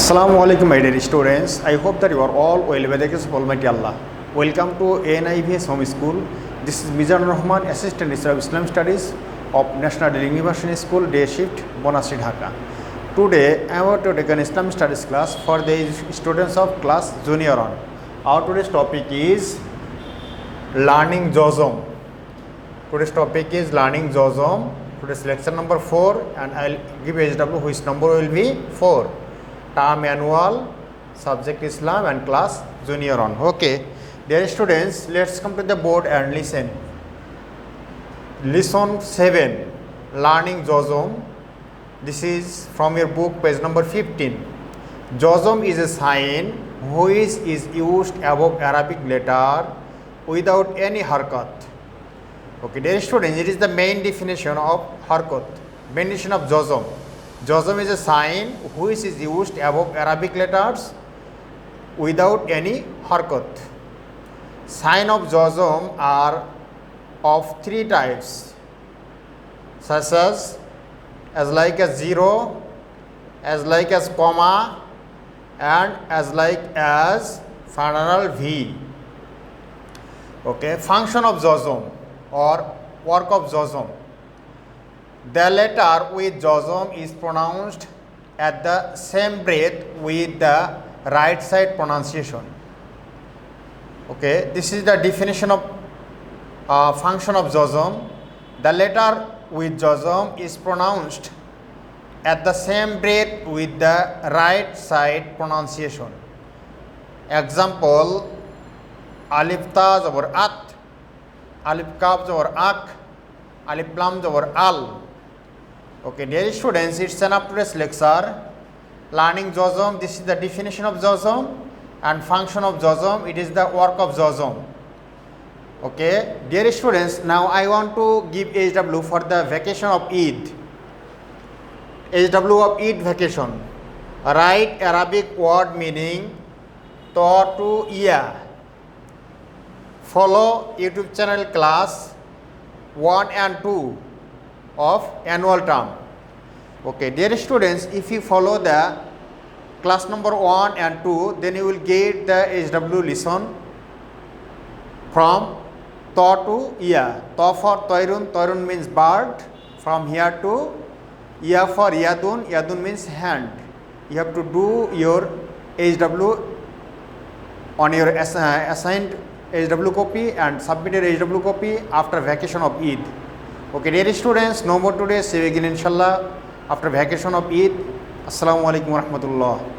Assalamu alaikum my dear students. I hope that you are all well by the grace of Almighty Allah. Welcome to ANIVS Home School. This is Mizanur Rahman, Assistant Teacher of Islam Studies of National University School, Day Shift, Bonasri, Dhaka. Today I am going to take an Islam Studies class for the students of class junior on. Our today's topic is learning Jazam. Today's topic is learning Jazam. Today's lecture number 4 and I will give HW which number will be 4. Term annual, subject Islam and class junior on. Okay, dear students, let's come to the board and listen. Lesson 7, learning Jazam. This is from your book, page number 15. Jazam is a sign which is used above Arabic letter without any harakat. Okay, dear students, it is the main definition of harakat, main definition of Jazam. Jazam is a sign which is used above Arabic letters without any harakat. Sign of Jazam are of 3 types, such as like as 0, as like as comma, and as like as funeral V. Okay, function of Jazam or work of Jazam. The letter with Jazam is pronounced at the same breath with the right side pronunciation. Okay, this is the definition of function of Jazam. The letter with Jazam is pronounced at the same breath with the right side pronunciation. Example: alif ta over at, alif kaf over ak, alif lam over al. Okay, dear students, it's an up to today's lecture. Learning Jazam, this is the definition of Jazam, and function of Jazam, it is the work of Jazam. Okay, dear students, now I want to give HW for the vacation of Eid. HW of Eid vacation. Write Arabic word meaning to to iya. Follow YouTube channel class 1 and 2 of annual term. Okay, dear students, if you follow the class number 1 and 2, then you will get the HW lesson from to to iya. To for toirun, toirun means bird, from here to iya for yadun, yadun means hand. You have to do your HW on your assigned HW copy and submit your HW copy after vacation of Eid. Okay, dear students, no more today. See you again inshallah after vacation of Eid. Assalamu alaikum wa rahmatullah.